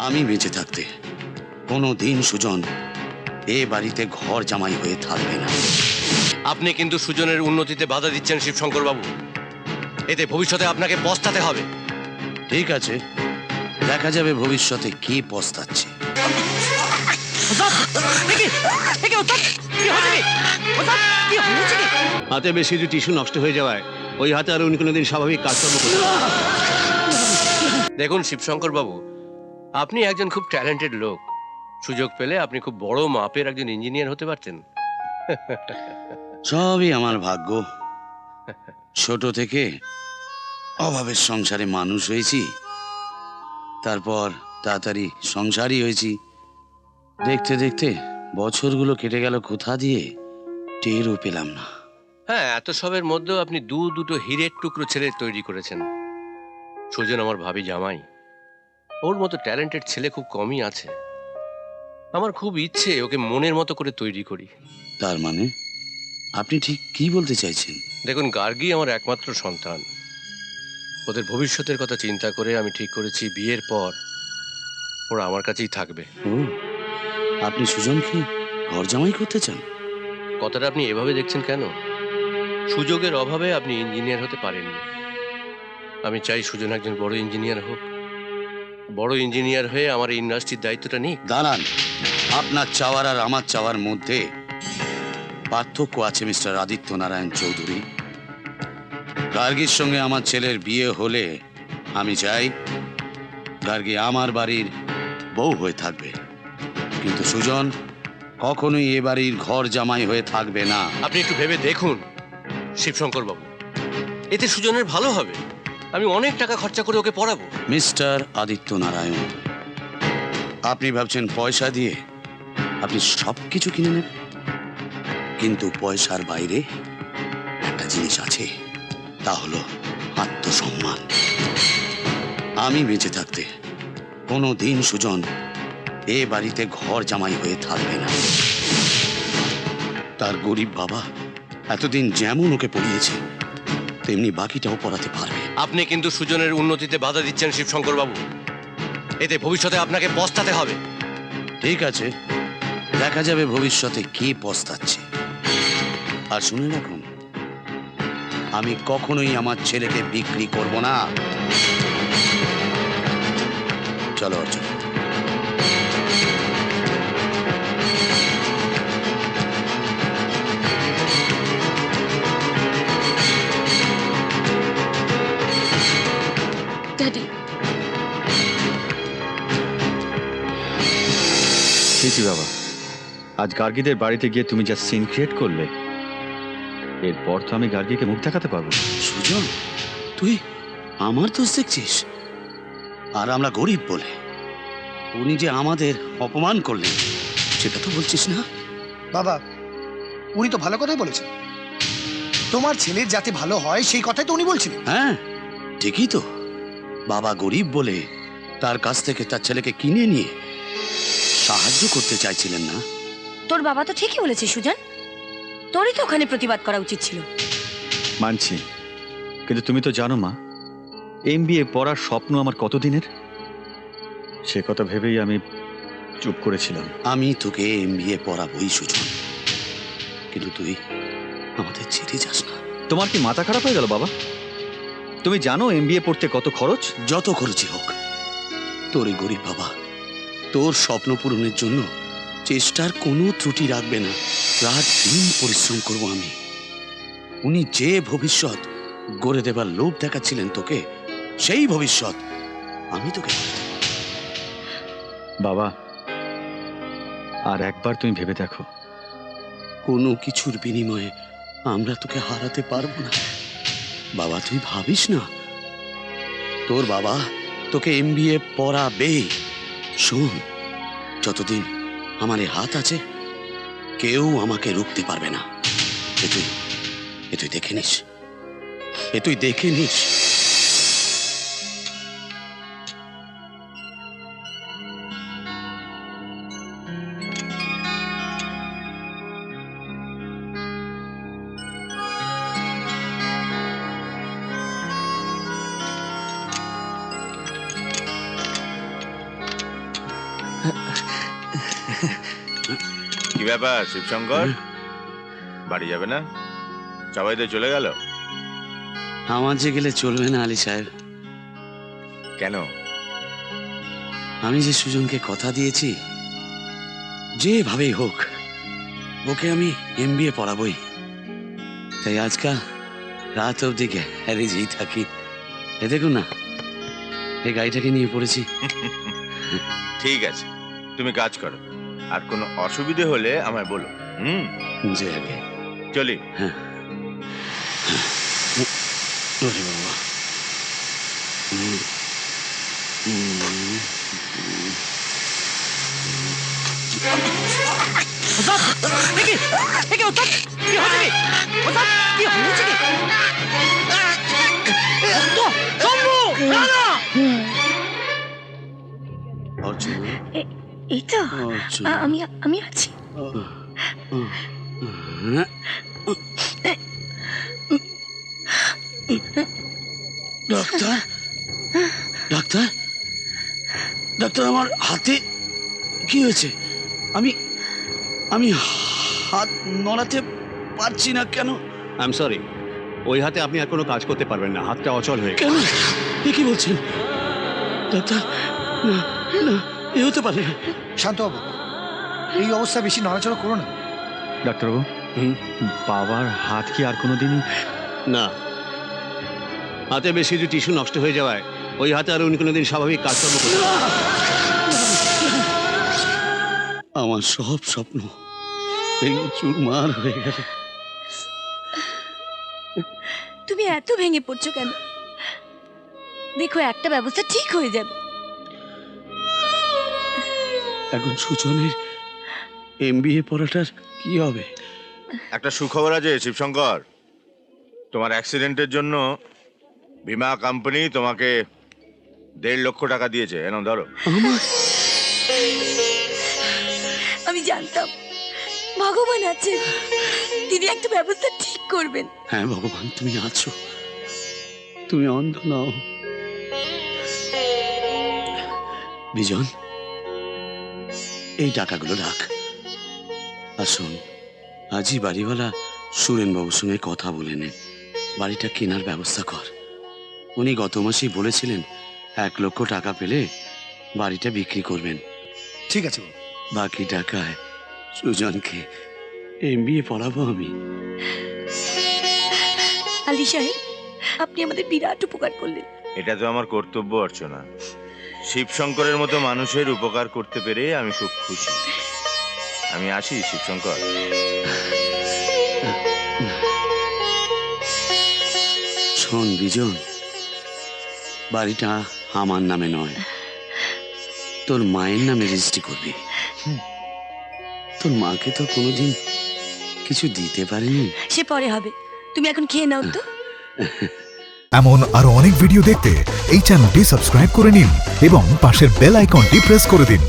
আমি বেঁচে থাকতে কোনো দিন সুজন এ বাড়িতে ঘর জামাই হয়ে থাকবে না। আপনি কিন্তু সুজনের উন্নতিতে বাধা দিচ্ছেন শিবশঙ্কর বাবু। এতে ভবিষ্যতে আপনাকে পস্তাতে হবে। ঠিক আছে, দেখা যাবে ভবিষ্যতে কে পস্তাচ্ছে। হাতে বেশি কিছু টিস্যু নষ্ট হয়ে যাওয়ায় ওই হাতে আর উনি কোনোদিন স্বাভাবিক কাজকর্ম করতে পারবেন না। দেখুন শিবশঙ্কর বাবু, আপনি একজন খুব ট্যালেন্টেড লোক। সুযোগ পেলে আপনি খুব বড় মাপের একজন ইঞ্জিনিয়ার হতে পারতেন। সবই আমার ভাগ্য। ছোট থেকে অভাবের সংসারে মানুষ হয়েছি, তারপর তাড়াতাড়ি সংসারই হয়েছি। দেখতে দেখতে বছরগুলো কেটে গেল কোথা দিয়ে টেরও পেলাম না। হ্যাঁ, এত সবের মধ্যেও আপনি দুটো হীরের টুকরো ছেলে তৈরি করেছেন। সুজন আমার ভাবি জামাই, ওর মতো ট্যালেন্টেড ছেলে খুব কমই আছে। আমার খুব ইচ্ছে ওকে মনের মতো করে তৈরি করি। তার মানে আপনি ঠিক কি বলতে চাইছেন? দেখুন, গার্গী আমার একমাত্র সন্তান। ওদের ভবিষ্যতের কথা চিন্তা করে আমি ঠিক করেছি বিয়ের পর ওরা আমার কাছেই থাকবে। ও, আপনি সুজনকে ঘর জামাই করতে চান? কথাটা আপনি এভাবে দেখছেন কেন? সুযোগের অভাবে আপনি ইঞ্জিনিয়ার হতে পারেননি। আমি চাই সুজন একজন বড় ইঞ্জিনিয়ার হোক। বড় ইঞ্জিনিয়ার হয়ে আমার এই ইন্ডাস্ট্রির দায়িত্বটা নিক। দাঁড়ান, আপনার চাওয়ার আর আমার চাওয়ার মধ্যে পার্থক্য আছে মিস্টার আদিত্য নারায়ণ চৌধুরী। গার্গীর সঙ্গে আমার ছেলের বিয়ে হলে আমি চাই গার্গী আমার বাড়ির বউ হয়ে থাকবে, কিন্তু সুজন কখনোই এ বাড়ির ঘর জামাই হয়ে থাকবে না। আপনি একটু ভেবে দেখুন শিবশঙ্কর বাবু, এতে সুজনের ভালো হবে। আমি অনেক টাকা খরচা করে ওকে পড়াবো। মিস্টার আদিত্য নারায়ণ, আপনি ভাবছেন পয়সা দিয়ে আপনি সবকিছু কিনে নেবেন, কিন্তু পয়সার বাইরে একটা জিনিস আছে, তা হলো আত্মসম্মান। আমি বেঁচে থাকতে কোনো দিন সুজন এ বাড়িতে ঘর জামাই হয়ে থাকবে না। তার গরিব বাবা এতদিন যেমন ওকে পড়িয়েছে তেমনি বাকিটাও পড়াতে পারবে। আপনি কিন্তু সুজনের উন্নতিতে বাধা দিচ্ছেন শিবশঙ্কর বাবু। এতে ভবিষ্যতে আপনাকে পস্তাতে হবে। ঠিক আছে, দেখা যাবে ভবিষ্যতে কে পস্তাচ্ছে। আর শুনে রাখুন, আমি কখনোই আমার ছেলেকে বিক্রি করব না। চলো অর্জুন। ড্যাডি, ঠিকই বাবা, আজ গার্গীদের বাড়িতে গিয়ে তুমি যা সিন ক্রিয়েট করলে, এরপর তো আমি গার্গীকে মুখ দেখাতে পারবো। সুজন, তুই আমার দোষ দেখছিস? আর আমরা গরিব বলে উনি যে আমাদের অপমান করলেন সেটা তো বলছিস না? বাবা, উনি তো ভালো কথাই বলেছেন। তোমার ছেলের যাতে ভালো হয় সেই কথাই তো উনি বলছিলেন। হ্যাঁ, ঠিকই তো। বাবা গরিব বলে তার কাছ থেকে তার ছেলেকে কিনে নিয়ে সাহায্য করতে চাইছিলেন না? তোর বাবা তো ঠিকই বলেছে সুজন, তোরই তো ওখানে প্রতিবাদ করা উচিত ছিল। মানছি, কিন্তু তুমি তো জানো মা, MBA পড়ার স্বপ্ন আমার কতদিনের। সে কথা ভেবেই আমি চুপ করেছিলাম। আমি তোকে MBA পড়াবই সুজন, কিন্তু তুই আমাদের ছেড়ে যাস না। তোমার কি মাথা খারাপ হয়ে গেল বাবা? তুমি জানো MBA পড়তে কত খরচ? যত খরচই হোক, তোর এই গরিব বাবা তোর স্বপ্ন পূরণের জন্য চেষ্টার কোনো ত্রুটি রাখবে না। রাত দিন পরিশ্রম করব আমি। উনি যে ভবিষ্যৎ গড়ে দেবার লোভ দেখাচ্ছিলেন তোকে, সেই ভবিষ্যৎ আমি তোকে গড়ে দেব। বাবা, আর একবার তুমি ভেবে দেখো। কোনো কিছুর বিনিময়ে আমরা তোকে হারাতে পারবো না বাবা, তুই ভাবিস না। তোর বাবা তোকে MBA পড়াবে। শোন, যতদিন আমার এই হাত আছে কেউ আমাকে রুখতে পারবে না। এ তুই দেখে নিস, এ তুই দেখে নিস। কি ব্যাপার শিবশঙ্কর, বাড়ি যাবে না? সবাই তো চলে গেল। আমার যে গেলে চলবে না আলী সাহেব। কেন? আমি যে সুজনকে কথা দিয়েছি, যেভাবেই হোক ওকে আমি এমবিএ পড়াবই। তাই আজকাল রাত অবধি গ্যারেজেই থাকি। এ দেখুন না, এই গাড়িটাকে নিয়ে পড়েছি। ঠিক আছে, তুমি কাজ করো, আর কোনো অসুবিধে হলে আমায় বলো। যে আগে চলি। ওরে বাবা। অর্চনা, এই তো অর্চনা। আমি আছি। ডাক্তার, ডাক্তার, ডাক্তার, আমার হাতে কি হয়েছে? আমি আমি হাত নড়াতে পারছি না কেন? আই এম সরি, ওই হাতে আপনি আর কোনো কাজ করতে পারবেন না, হাতটা অচল হয়ে গেছে। কেন? এ কি বলছেন ডাক্তার? না না, এ হতে পারে না। শান্ত বাবু, এই অবস্থা বেশি নড়াচড়া করো না। ডাক্তারবাবু, বাবার হাত কি আর কোনো দিনই? না, হাতে বেশ কিছু টিস্যু নষ্ট হয়ে যাওয়ায় ওই হাতে আর উনি কোনোদিন স্বাভাবিক কাজকর্ম করতে পারবেন না। আমার সব স্বপ্ন ভেঙে চুরমার হয়ে গেল। তুমি এত ভেঙে পড়ছো কেন? দেখো, একটা ব্যবস্থা ঠিক হয়ে যাবে। এখন সুজনের এমবিএ পড়াটার কি হবে? একটা সুখবর আছে শিবশঙ্কর, তোমার অ্যাক্সিডেন্টের জন্য বীমা কোম্পানি তোমাকে 1.5 লক্ষ টাকা দিয়েছে। এনো ধরো। আমার আমি জানতাম ভগবান আছেন, তিনি একটা ব্যবস্থা ঠিক করবেন। হ্যাঁ ভগবান, তুমি আছো, তুমি অন্ধ নও। বিজন, এই টাকাগুলো রাখ। আর শোন, আজই বাড়িওয়ালা সুরেন বাবুর সঙ্গে কথা বলে নে, বাড়িটা কেনার ব্যবস্থা কর। উনি গত মাসেই বলেছিলেন 1 লক্ষ টাকা পেলে বাড়িটা বিক্রি করবেন। ঠিক আছে বাবু। বাকি টাকায় সুজনকে এমবিএ পড়াবো আমি। আলী সাহেব, আপনি আমাদের বিরাট উপকার করলেন। এটা তো আমার কর্তব্য অর্চনা। শিবশঙ্করের মতো মানুষের উপকার করতে পেরে আমি খুব খুশি। আমি আসি শিবশঙ্কর। শোন বিজন, বাড়িটা আমার নামে নয়, তোর মায়ের নামে রেজিস্ট্রি করবি। তোর মাকে তো কোনোদিন কিছু দিতে পারিনি। সে পরে হবে, তুমি এখন খেয়ে নাও তো। এমন আরো অনেক ভিডিও দেখতে এই চ্যানেলটি সাবস্ক্রাইব করে নিন এবং পাশের বেল আইকনটি প্রেস করে দিন।